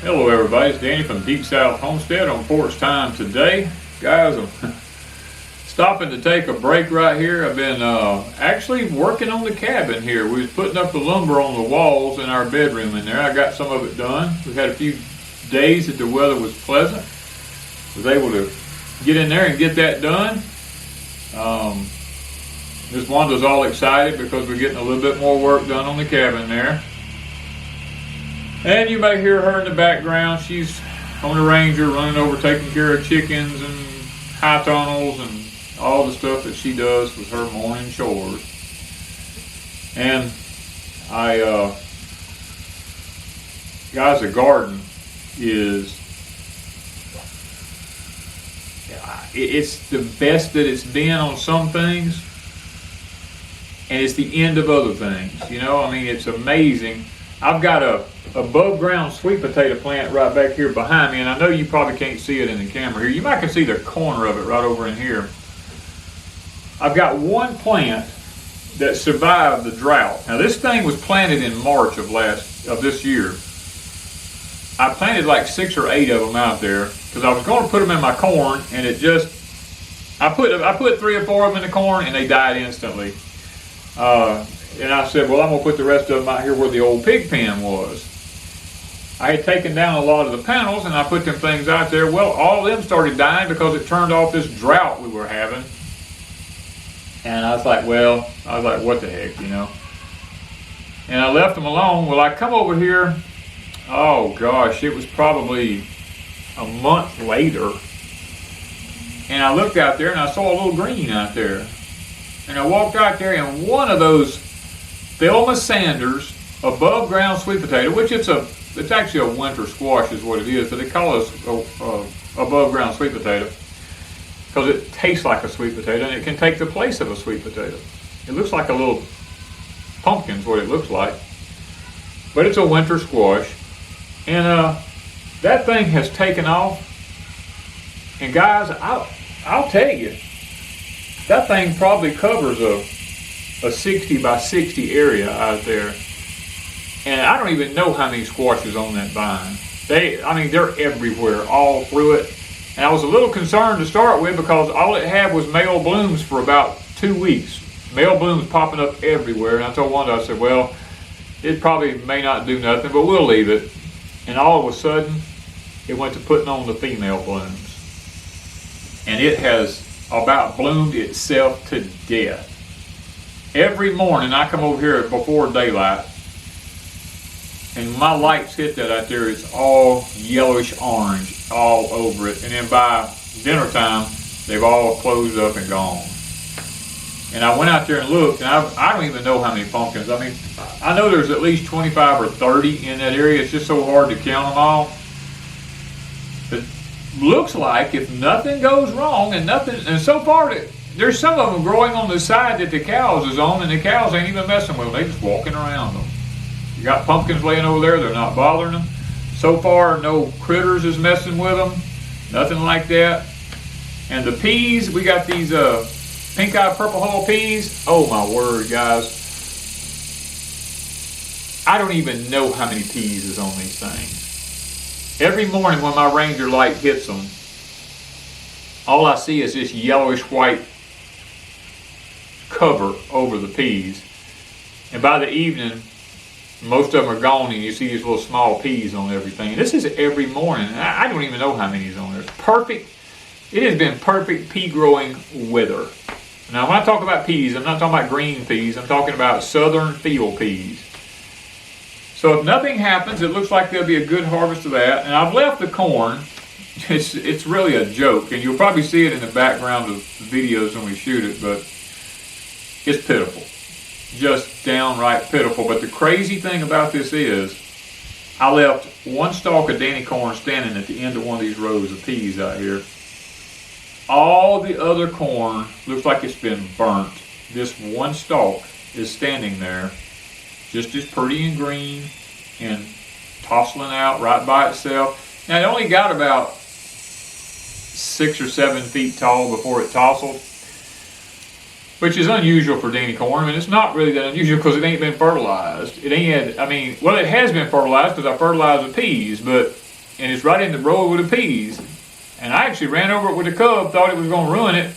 Hello everybody, it's Danny from Deep South Homestead on Porch Time today. Guys, I'm stopping to take a break right here. I've been actually working on the cabin here. We was putting up the lumber on the walls in our bedroom in there. I got some of it done. We had a few days that the weather was pleasant. Was able to get in there and get that done. Miss Wanda's all excited because we're getting a little bit more work done on the cabin there. And you may hear her in the background. She's on the Ranger running over taking care of chickens and high tunnels and all the stuff that she does with her morning chores. And guys, the garden it's the best that it's been on some things, and it's the end of other things. You know, I mean, it's amazing. I've got a above ground sweet potato plant right back here behind me, and I know you probably can't see it in the camera here. You might can see the corner of it right over in here. I've got one plant that survived the drought. Now this thing was planted in March of this year. I planted like 6 or 8 of them out there because I was going to put them in my corn, and it just, I put 3 or 4 of them in the corn and they died instantly. And I said, well, I'm going to put the rest of them out here where the old pig pen was. I had taken down a lot of the panels and I put them things out there. Well, all of them started dying because it turned off this drought we were having. And I was like, what the heck, you know? And I left them alone. Well, I come over here, oh gosh, it was probably a month later. And I looked out there and I saw a little green out there. And I walked out there, and one of those Thelma Sanders above ground sweet potato, which it's actually a winter squash is what it is, but they call it above ground sweet potato because it tastes like a sweet potato and it can take the place of a sweet potato. It looks like a little pumpkin is what it looks like, but it's a winter squash. And that thing has taken off, and guys, I'll tell you, that thing probably covers a 60 by 60 area out there. And I don't even know how many squashes on that vine. They're everywhere, all through it. And I was a little concerned to start with because all it had was male blooms for about 2 weeks. Male blooms popping up everywhere. And I told Wanda, I said, well, it probably may not do nothing, but we'll leave it. And all of a sudden, it went to putting on the female blooms. And it has about bloomed itself to death. Every morning I come over here before daylight, and my lights hit that out there, it's all yellowish orange all over it. And then by dinner time, they've all closed up and gone. And I went out there and looked, and I don't even know how many pumpkins. I mean, I know there's at least 25 or 30 in that area. It's just so hard to count them all. But looks like if nothing goes wrong and so far there's some of them growing on the side that the cows is on, and the cows ain't even messing with them. They just walking around them. You got pumpkins laying over there, they're not bothering them. So far, no critters is messing with them, nothing like that. And the peas, we got these pink-eyed purple hull peas. Oh my word, guys. I don't even know how many peas is on these things. Every morning when my Ranger light hits them, all I see is this yellowish white cover over the peas. And by the evening, most of them are gone, and you see these little small peas on everything. And this is every morning. I don't even know how many is on there. It's perfect. It has been perfect pea growing weather. Now, when I talk about peas, I'm not talking about green peas. I'm talking about southern field peas. So if nothing happens, it looks like there'll be a good harvest of that. And I've left the corn. It's really a joke, and you'll probably see it in the background of the videos when we shoot it, but it's pitiful. Just downright pitiful. But the crazy thing about this is I left one stalk of Danny corn standing at the end of one of these rows of peas out here. All the other corn looks like it's been burnt. This one stalk is standing there just as pretty and green and tossling out right by itself. Now it only got about 6 or 7 feet tall before it tousled, which is unusual for Danny corn. I mean, it's not really that unusual because it ain't been fertilized. It ain't had, well, it has been fertilized because I fertilized the peas, but and it's right in the row with the peas. And I actually ran over it with a cub, thought it was going to ruin it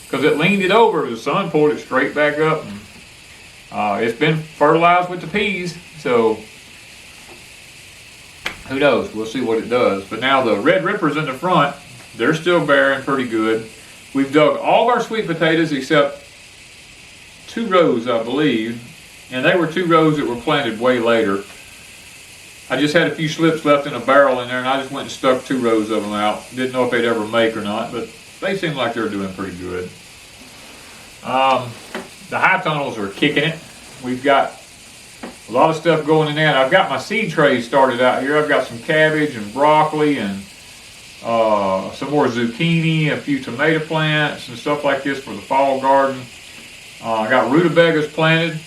because it leaned it over. The sun pulled it straight back up. And, it's been fertilized with the peas, so who knows? We'll see what it does. But now the red rippers in the front, they're still bearing pretty good. We've dug all of our sweet potatoes except 2 rows, I believe. And they were 2 rows that were planted way later. I just had a few slips left in a barrel in there, and I just went and stuck 2 rows of them out. Didn't know if they'd ever make or not, but they seem like they're doing pretty good. The high tunnels are kicking it. We've got a lot of stuff going in that. I've got my seed trays started out here. I've got some cabbage and broccoli and some more zucchini, a few tomato plants and stuff like this for the fall garden. I got rutabagas planted.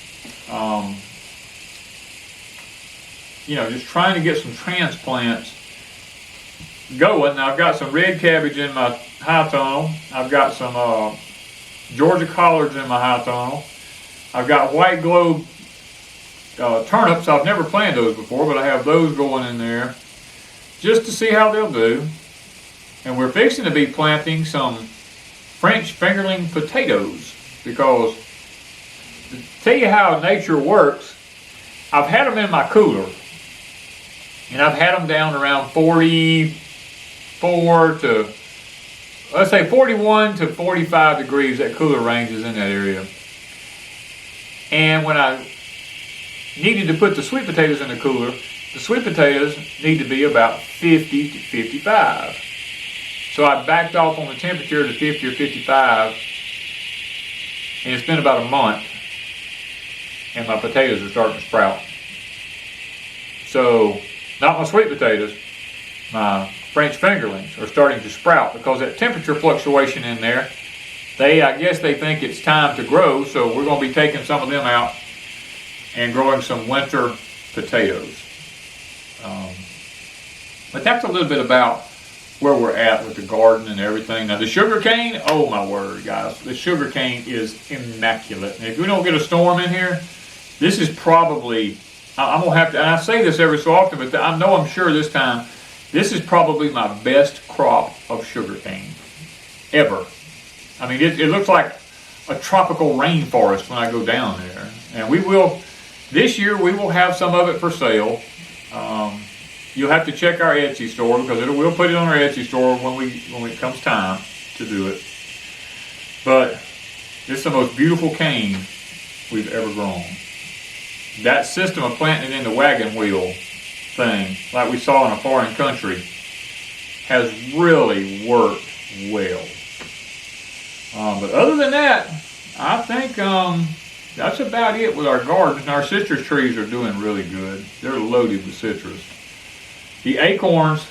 You know, just trying to get some transplants going. Now I've got some red cabbage in my high tunnel. I've got some Georgia collards in my high tunnel. I've got white globe turnips. I've never planted those before, but I have those going in there just to see how they'll do. And we're fixing to be planting some French fingerling potatoes because to tell you how nature works, I've had them in my cooler and I've had them down around 44 to, let's say 41 to 45 degrees. That cooler range is in that area. And when I needed to put the sweet potatoes in the cooler, the sweet potatoes need to be about 50 to 55. So I backed off on the temperature to 50 or 55, and it's been about a month, and my potatoes are starting to sprout. So, not my sweet potatoes, my French fingerlings are starting to sprout because that temperature fluctuation in there, I guess they think it's time to grow, so we're going to be taking some of them out and growing some winter potatoes. But that's a little bit about where we're at with the garden and everything. Now the sugar cane, oh my word, guys, the sugar cane is immaculate. And if we don't get a storm in here, this is probably, I'm going to have to, and I say this every so often, but I know I'm sure this time, this is probably my best crop of sugar cane ever. I mean, it looks like a tropical rainforest when I go down there. And we will, this year we will have some of it for sale. You'll have to check our Etsy store because we'll put it on our Etsy store when it comes time to do it. But it's the most beautiful cane we've ever grown. That system of planting it in the wagon wheel thing, like we saw in a foreign country, has really worked well. But other than that, I think that's about it with our gardens. And our citrus trees are doing really good. They're loaded with citrus. The acorns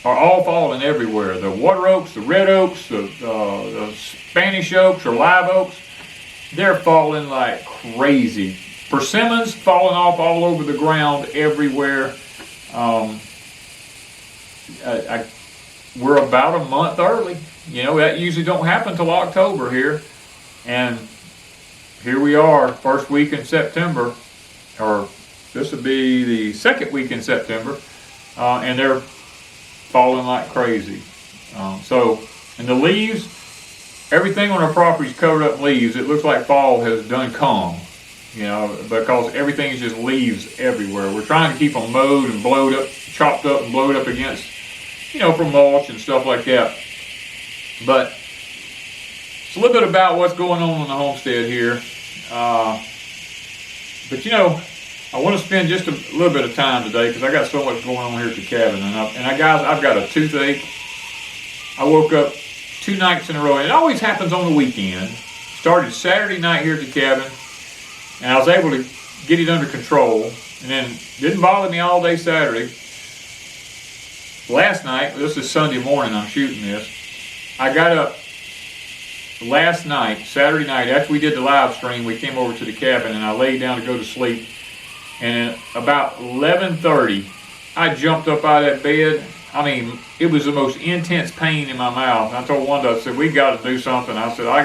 are all falling everywhere. The water oaks, the red oaks, the Spanish oaks or live oaks, they're falling like crazy. Persimmons falling off all over the ground everywhere. We're about a month early. You know, that usually don't happen till October here. And here we are, first week in September, or this would be the second week in September, and they're falling like crazy. And the leaves, everything on our property is covered up in leaves. It looks like fall has done come, you know, because everything is just leaves everywhere. We're trying to keep them mowed and blowed up, chopped up and blowed up against, you know, for mulch and stuff like that. But it's a little bit about what's going on the homestead here. But you know, I want to spend just a little bit of time today because I got so much going on here at the cabin. Guys, I've got a toothache. I woke up 2 nights in a row, and it always happens on the weekend. Started Saturday night here at the cabin, and I was able to get it under control, and then didn't bother me all day Saturday. Last night, this is Sunday morning, I'm shooting this. I got up last night, Saturday night, after we did the live stream, we came over to the cabin and I laid down to go to sleep. And about 11:30, I jumped up out of that bed. I mean, it was the most intense pain in my mouth. And I told Wanda, I said, we got to do something. I said, I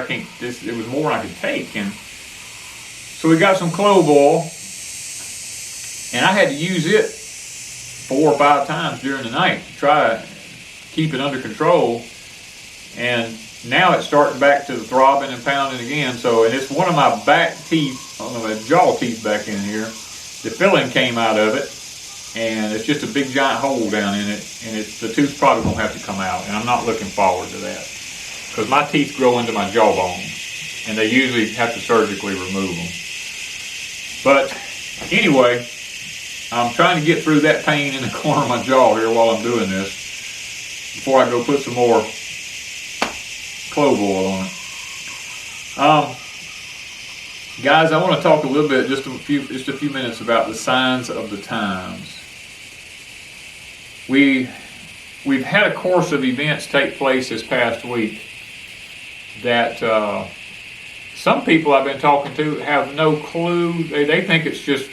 can't, it was more than I could take. And so we got some clove oil, and I had to use it 4 or 5 times during the night to try to keep it under control. And now it's starting back to the throbbing and pounding again. So, and it's one of my back teeth, my jaw teeth back in here. The filling came out of it, and it's just a big giant hole down in it, and the tooth's probably gonna have to come out, and I'm not looking forward to that, because my teeth grow into my jawbone, and they usually have to surgically remove them. But anyway, I'm trying to get through that pain in the corner of my jaw here while I'm doing this, before I go put some more clove oil on it. Guys, I want to talk a little bit, just a few minutes about the signs of the times. We've had a course of events take place this past week that some people I've been talking to have no clue. They think it's just,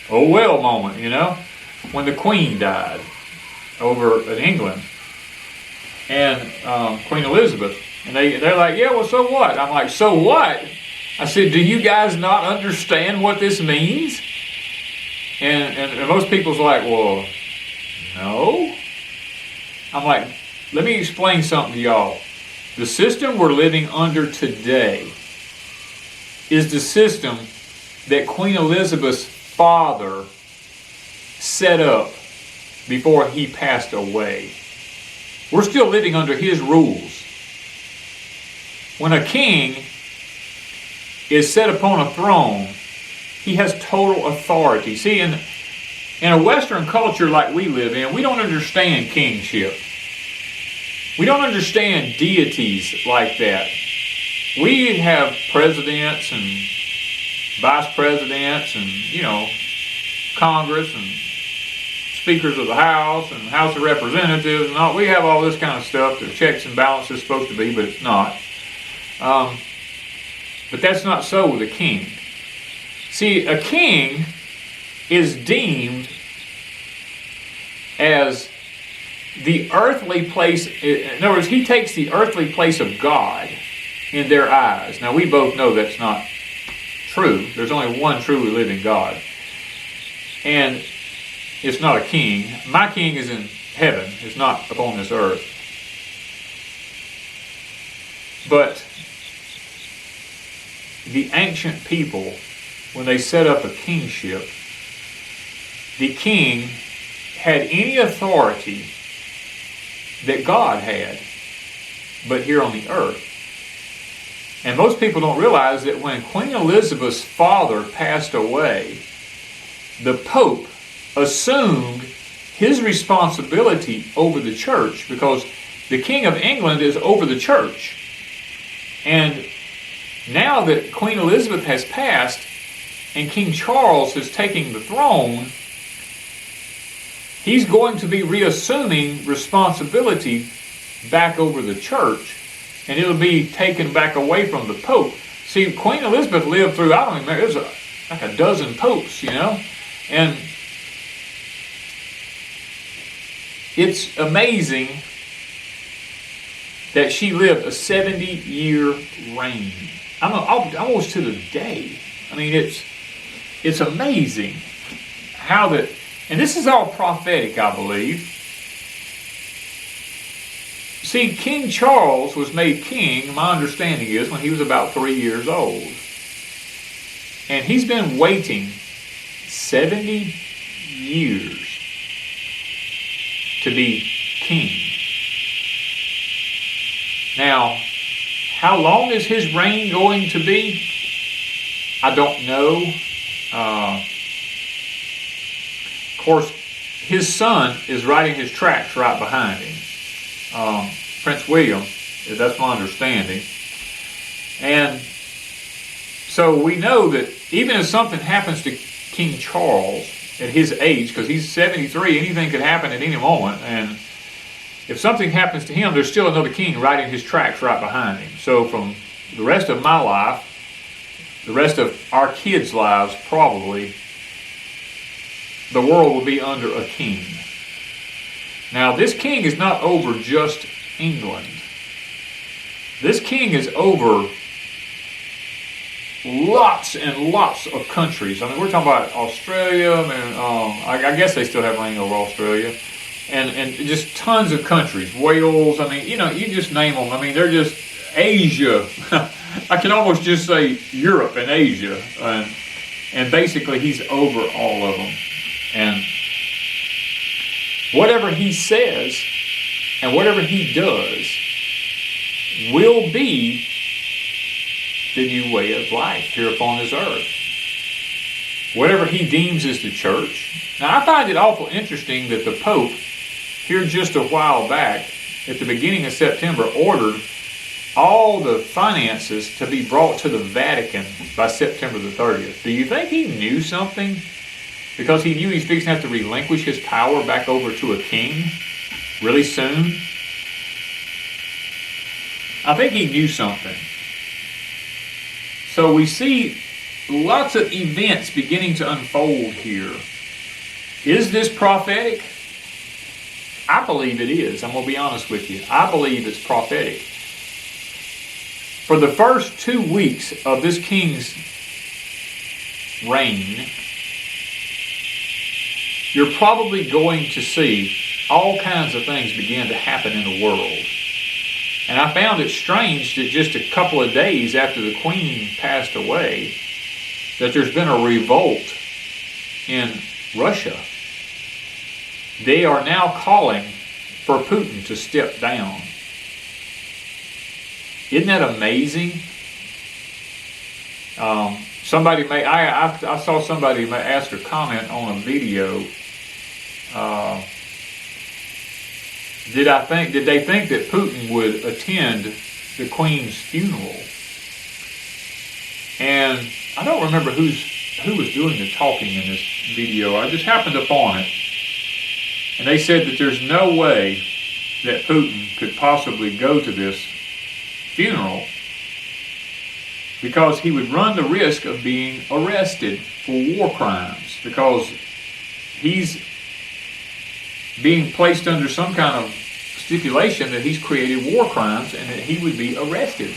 oh well moment, you know, when the Queen died over in England, and Queen Elizabeth, and they're like, yeah, well, so what? I'm like, so what? I said, do you guys not understand what this means? And most people's like, well, no. I'm like, let me explain something to y'all. The system we're living under today is the system that Queen Elizabeth's father set up before he passed away. We're still living under his rules. When a king is set upon a throne, he has total authority. See, in a Western culture like we live in, we don't understand kingship. We don't understand deities like that. We have presidents and vice presidents and, you know, Congress and speakers of the House and House of Representatives and all. We have all this kind of stuff that checks and balances supposed to be, but it's not. But that's not so with a king. See, a king is deemed as the earthly place. In other words, he takes the earthly place of God in their eyes. Now, we both know that's not true. There's only one truly living God. And it's not a king. My king is in heaven. It's not upon this earth. But the ancient people, when they set up a kingship, the king had any authority that God had, but here on the earth. And most people don't realize that when Queen Elizabeth's father passed away, the Pope assumed his responsibility over the church, because the King of England is over the church. And now that Queen Elizabeth has passed and King Charles is taking the throne, he's going to be reassuming responsibility back over the church, and it'll be taken back away from the Pope. See, Queen Elizabeth lived through, I don't even remember, it was like a dozen popes, you know? And it's amazing that she lived a 70-year reign. Almost to the day. I mean, it's amazing how that, and this is all prophetic, I believe. See, King Charles was made king, my understanding is, when he was about 3 years old. And he's been waiting 70 years to be king. Now, how long is his reign going to be? I don't know. Of course, his son is riding his tracks right behind him. Prince William, that's my understanding. And so we know that even if something happens to King Charles at his age, because he's 73, anything could happen at any moment, and if something happens to him, there's still another king riding his tracks right behind him. So from the rest of my life, the rest of our kids' lives probably, the world will be under a king. Now, this king is not over just England. This king is over lots and lots of countries. I mean, we're talking about Australia. I mean, I guess they still have rain over Australia, and just tons of countries. Wales. I mean, you know, you just name them. I mean, they're just Asia. I can almost just say Europe and Asia, and basically he's over all of them. And whatever he says and whatever he does will be the new way of life here upon this earth. Whatever he deems as the church. Now, I find it awful interesting that the Pope, here just a while back, at the beginning of September, ordered all the finances to be brought to the Vatican by September the 30th. Do you think he knew something? Because he knew he's fixing to have to relinquish his power back over to a king really soon? I think he knew something. So we see lots of events beginning to unfold here. Is this prophetic? I believe it is. I'm going to be honest with you. I believe it's prophetic. For the first 2 weeks of this king's reign, you're probably going to see all kinds of things begin to happen in the world. And I found it strange that just a couple of days after the Queen passed away, that there's been a revolt in Russia. They are now calling for Putin to step down. Isn't that amazing? I saw somebody ask a comment on a video. Did they think that Putin would attend the Queen's funeral? And I don't remember who was doing the talking in this video. I just happened upon it. And they said that there's no way that Putin could possibly go to this funeral because he would run the risk of being arrested for war crimes, because he's being placed under some kind of stipulation that he's created war crimes and that he would be arrested.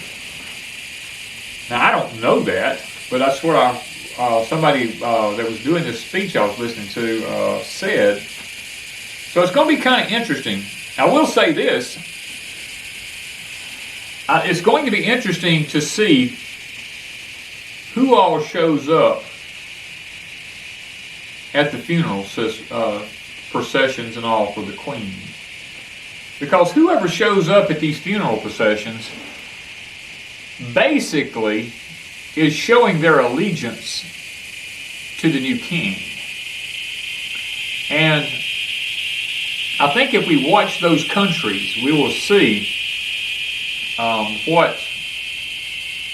Now, I don't know that, but that's what somebody that was doing this speech I was listening to said. So it's going to be kind of interesting. I will say this. It's going to be interesting to see who all shows up at the funeral processions and all for the Queen. Because whoever shows up at these funeral processions basically is showing their allegiance to the new king. And I think if we watch those countries, we will see what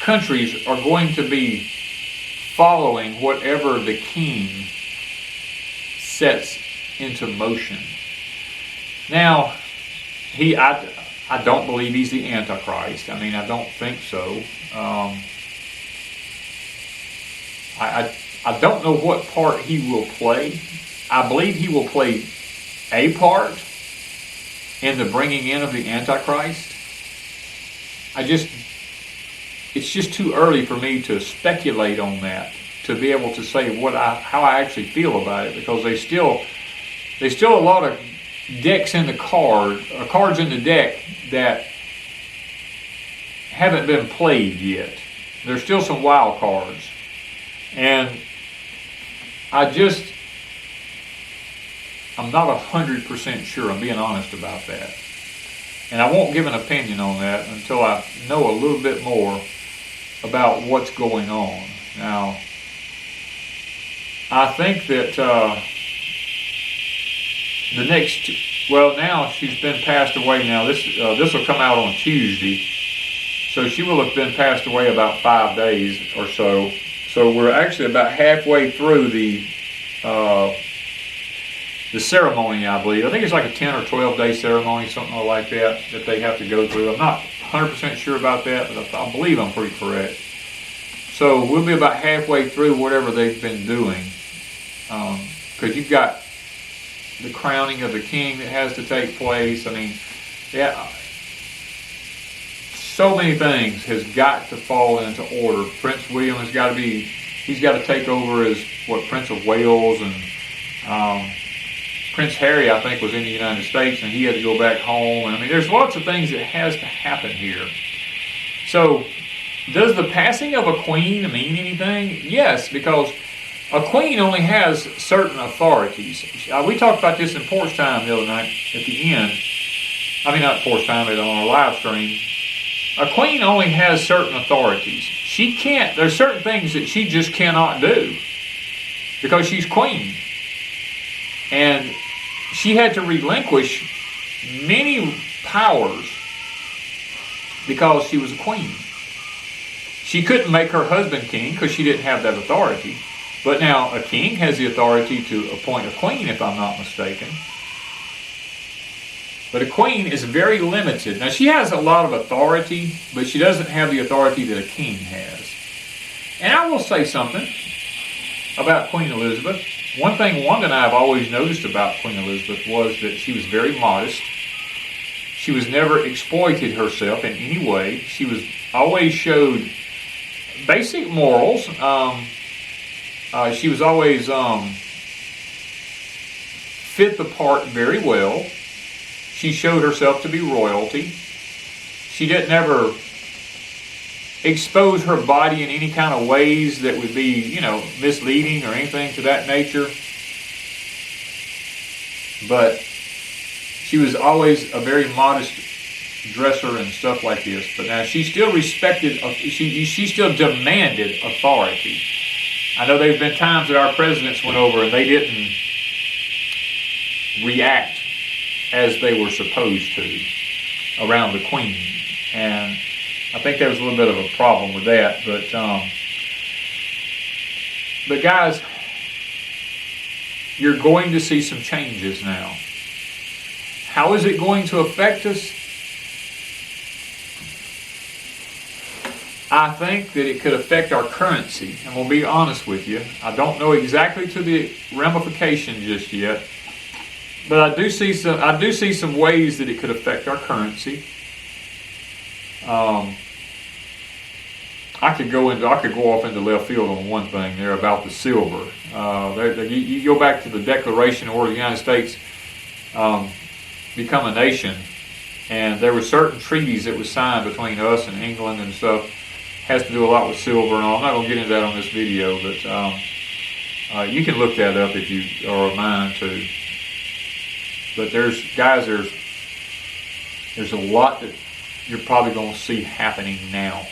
countries are going to be following whatever the king sets into motion. Now, I don't believe he's the Antichrist. I mean, I don't think so. I don't know what part he will play. I believe he will play a part in the bringing in of the Antichrist. It's just too early for me to speculate on that, to be able to say how I actually feel about it, because there's still a lot of decks in the cards in the deck that haven't been played yet. There's still some wild cards. And I'm not 100% sure. I'm being honest about that. And I won't give an opinion on that until I know a little bit more about what's going on. Now, I think that now she's been passed away now. This will come out on Tuesday. So she will have been passed away about 5 days or so. So we're actually about halfway through the ceremony, I believe. I think it's like a 10 or 12 day ceremony, something like that they have to go through. I'm not 100% sure about that, but I believe I'm pretty correct. So we'll be about halfway through whatever they've been doing. Because you've got the crowning of the king that has to take place. I mean, yeah, so many things has got to fall into order. Prince William has got to be, he's got to take over as Prince of Wales, and Prince Harry, I think, was in the United States, and he had to go back home. And I mean, there's lots of things that has to happen here. So, does the passing of a queen mean anything? Yes, because a queen only has certain authorities. We talked about this in Porch Time the other night at the end. I mean, not Porch Time, but on our live stream. A queen only has certain authorities. She can't, there's certain things that she just cannot do because she's queen. And she had to relinquish many powers because she was a queen. She couldn't make her husband king because she didn't have that authority. But now a king has the authority to appoint a queen, if I'm not mistaken. But a queen is very limited. Now she has a lot of authority, but she doesn't have the authority that a king has. And I will say something about Queen Elizabeth. One thing Wanda and I have always noticed about Queen Elizabeth was that she was very modest. She was never exploited herself in any way. She was always showed basic morals. She was always fit the part very well. She showed herself to be royalty. She didn't ever expose her body in any kind of ways that would be, misleading or anything to that nature. But she was always a very modest dresser and stuff like this. But now she still respected, she still demanded authority. I know there's been times that our presidents went over and they didn't react as they were supposed to around the Queen. And I think there was a little bit of a problem with that. But guys, you're going to see some changes now. How is it going to affect us? I think that it could affect our currency. And we'll be honest with you. I don't know exactly to the ramification just yet. But I do see some ways that it could affect our currency. I could go off into left field on one thing there about the silver. You go back to the Declaration where the United States become a nation, and there were certain treaties that was signed between us and England and stuff. Has to do a lot with silver and all. I'm not going to get into that on this video, but you can look that up if you are of mind to. But there's a lot that you're probably going to see happening now.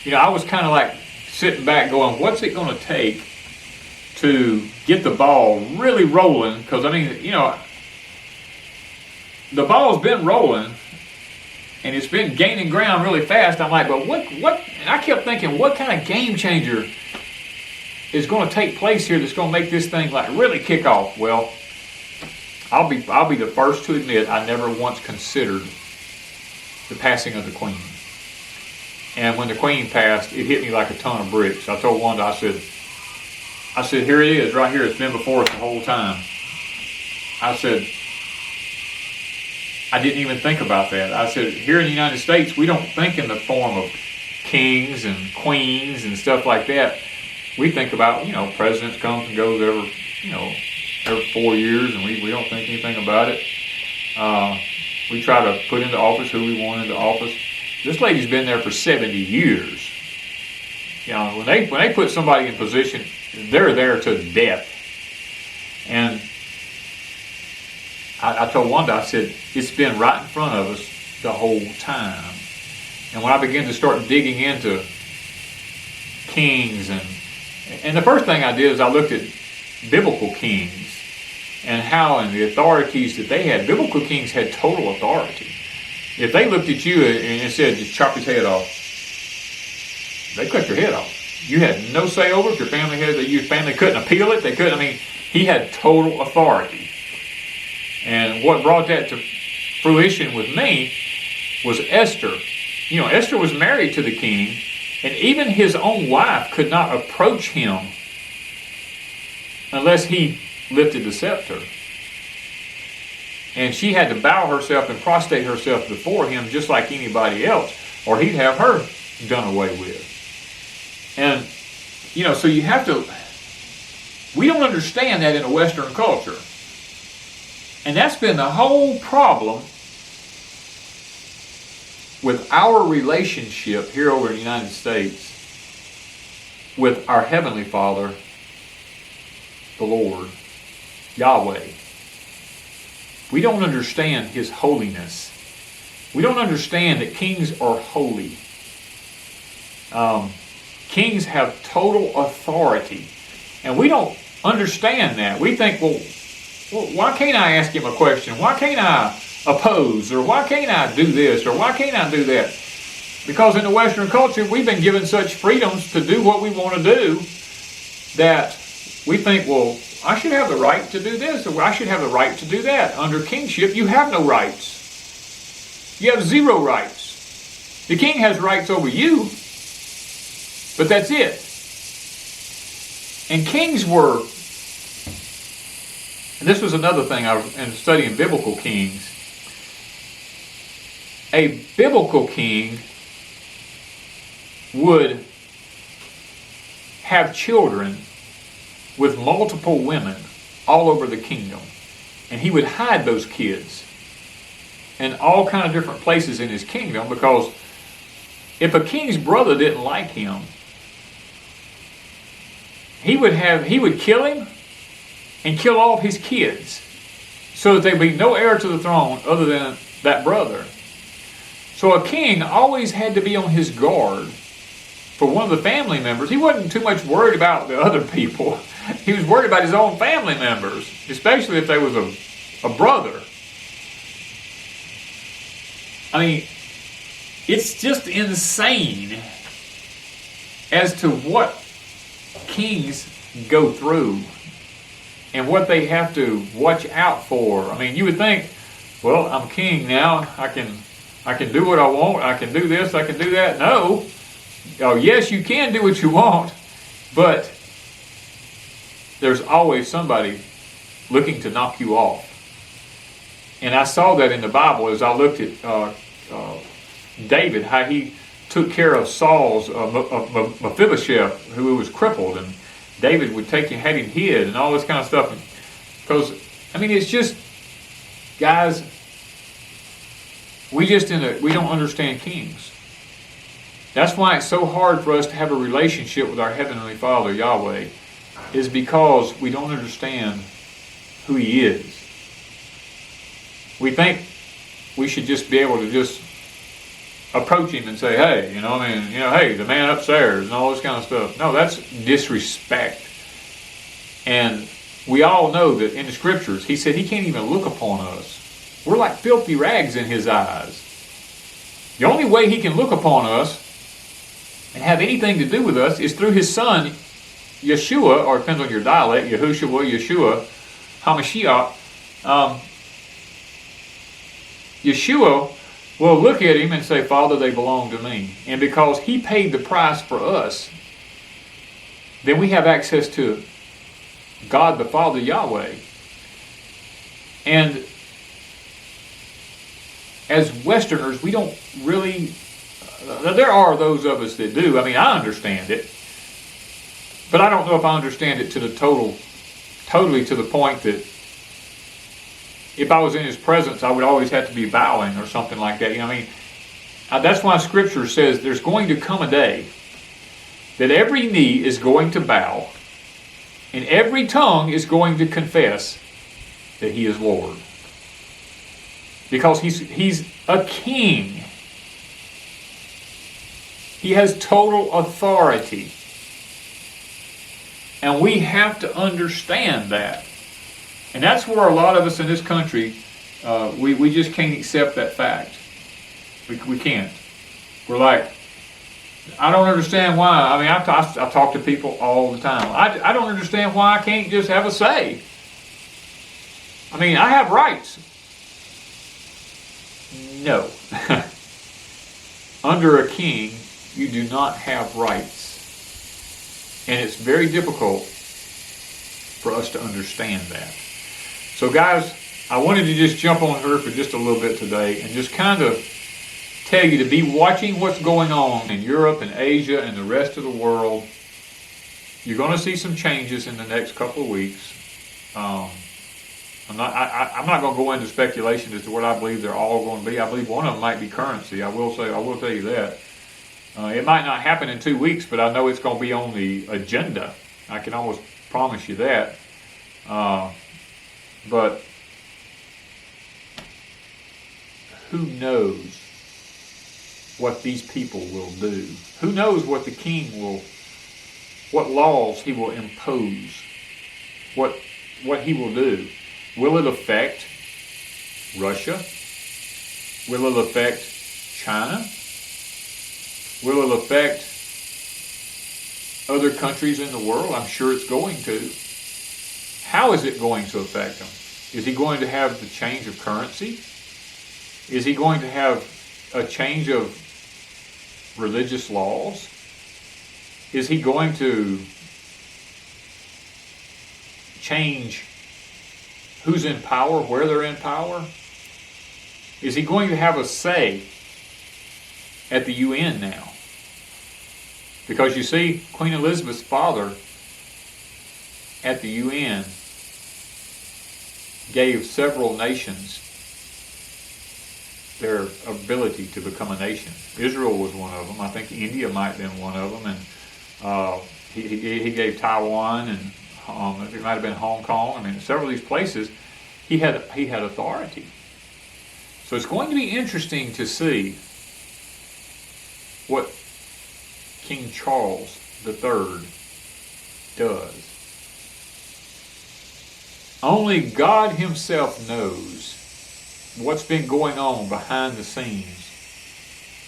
I was kind of like sitting back going, what's it going to take to get the ball really rolling? Because, I mean, the ball's been rolling and it's been gaining ground really fast. I'm like, but what? And I kept thinking, what kind of game changer is going to take place here that's going to make this thing like really kick off? Well, I'll be the first to admit I never once considered the passing of the Queen. And when the Queen passed, it hit me like a ton of bricks. I told Wanda, I said, here it is, right here. It's been before us the whole time. I said, I didn't even think about that. I said, here in the United States, we don't think in the form of kings and queens and stuff like that. We think about, presidents comes and goes every 4 years, and we don't think anything about it. We try to put into office who we want into office. This lady's been there for 70 years. When they put somebody in position, they're there to death. And I told Wanda, I said, it's been right in front of us the whole time. And when I began to start digging into kings, and the first thing I did is I looked at biblical kings and how and the authorities that they had. Biblical kings had total authority. If they looked at you and said, just chop his head off, they cut your head off. You had no say over it. Your family couldn't appeal it. They couldn't. I mean, he had total authority. And what brought that to fruition with me was Esther. Esther was married to the king, and even his own wife could not approach him unless he lifted the scepter. And she had to bow herself and prostrate herself before him just like anybody else. or he'd have her done away with. And, so you have to, we don't understand that in a Western culture. And that's been the whole problem with our relationship here over in the United States with our Heavenly Father, the Lord, Yahweh. We don't understand His holiness. We don't understand that kings are holy. Kings have total authority. And we don't understand that. We think, well, why can't I ask him a question? Why can't I oppose? Or why can't I do this? Or why can't I do that? Because in the Western culture, we've been given such freedoms to do what we want to do that we think, well, I should have the right to do this, or I should have the right to do that. Under kingship, you have no rights. You have zero rights. The king has rights over you, but that's it. And kings were, and this was another thing in studying biblical kings. A biblical king would have children with multiple women all over the kingdom. And he would hide those kids in all kind of different places in his kingdom, because if a king's brother didn't like him, he would kill him and kill all of his kids so that there would be no heir to the throne other than that brother. So a king always had to be on his guard for one of the family members. He wasn't too much worried about the other people. He was worried about his own family members, especially if there was a brother. I mean, it's just insane as to what kings go through and what they have to watch out for. I mean, you would think, well, I'm king now. I can do what I want. I can do this. I can do that. No. Oh, yes, you can do what you want, but there's always somebody looking to knock you off. And I saw that in the Bible as I looked at David, how he took care of Saul's Mephibosheth, who was crippled, and David would take him, had him hid, and all this kind of stuff. Because, I mean, it's just, guys, we don't understand kings. That's why it's so hard for us to have a relationship with our Heavenly Father, Yahweh, is because we don't understand who He is. We think we should just be able to just approach Him and say, hey, hey, the man upstairs and all this kind of stuff. No, that's disrespect. And we all know that in the Scriptures, He said He can't even look upon us. We're like filthy rags in His eyes. The only way He can look upon us and have anything to do with us is through His Son, Yeshua, or it depends on your dialect, Yahushua, Yeshua, HaMashiach. Yeshua will look at Him and say, Father, they belong to me. And because He paid the price for us, then we have access to God the Father, Yahweh. And as Westerners, we don't really, there are those of us that do. I mean, I understand it, but I don't know if I understand it to the totally to the point that if I was in His presence, I would always have to be bowing or something like that. I mean, that's why Scripture says there's going to come a day that every knee is going to bow and every tongue is going to confess that He is Lord. Because He's a king. He has total authority. And we have to understand that. And that's where a lot of us in this country, we just can't accept that fact. We can't. We're like, I don't understand why. I mean, I talk to people all the time. I don't understand why I can't just have a say. I mean, I have rights. No. Under a king, you do not have rights. And it's very difficult for us to understand that. So guys, I wanted to just jump on her for just a little bit today and just kind of tell you to be watching what's going on in Europe and Asia and the rest of the world. You're going to see some changes in the next couple of weeks. I'm not going to go into speculation as to what I believe they're all going to be. I believe one of them might be currency. I will tell you that. It might not happen in 2 weeks, but I know it's going to be on the agenda. I can almost promise you that. But who knows what these people will do? Who knows what the king will, what laws he will impose, what he will do? Will it affect Russia? Will it affect China? Will it affect other countries in the world? I'm sure it's going to. How is it going to affect them? Is he going to have the change of currency? Is he going to have a change of religious laws? Is he going to change who's in power, where they're in power? Is he going to have a say at the UN now? Because you see, Queen Elizabeth's father at the UN gave several nations their ability to become a nation. Israel was one of them. I think India might have been one of them. And he gave Taiwan, and it might have been Hong Kong. I mean, several of these places, he had authority. So it's going to be interesting to see what King Charles III does. Only God himself knows what's been going on behind the scenes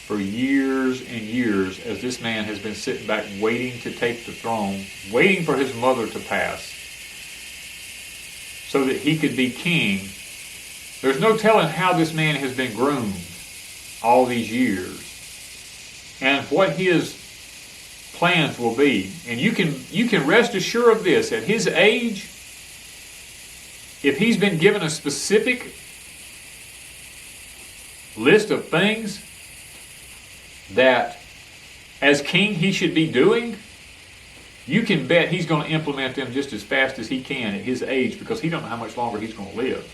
for years and years, as this man has been sitting back waiting to take the throne, waiting for his mother to pass so that he could be king. There's no telling how this man has been groomed all these years and what his plans will be. And you can rest assured of this: at his age, if he's been given a specific list of things that as king he should be doing, you can bet he's going to implement them just as fast as he can at his age, because he don't know how much longer he's going to live.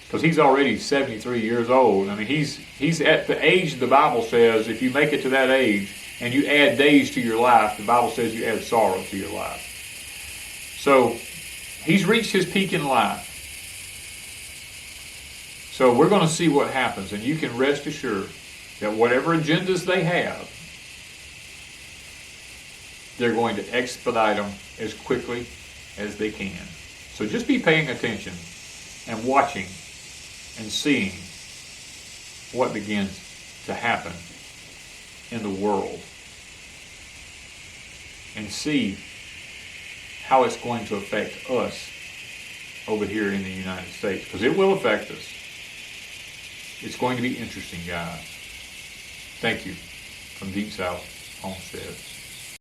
Because he's already 73 years old. I mean, he's at the age the Bible says, if you make it to that age and you add days to your life, the Bible says you add sorrow to your life. So he's reached his peak in life. So we're going to see what happens, and you can rest assured that whatever agendas they have, they're going to expedite them as quickly as they can. So just be paying attention and watching and seeing what begins to happen in the world, and see how it's going to affect us over here in the United States, because it will affect us. It's going to be interesting, guys. Thank you from Deep South Homestead.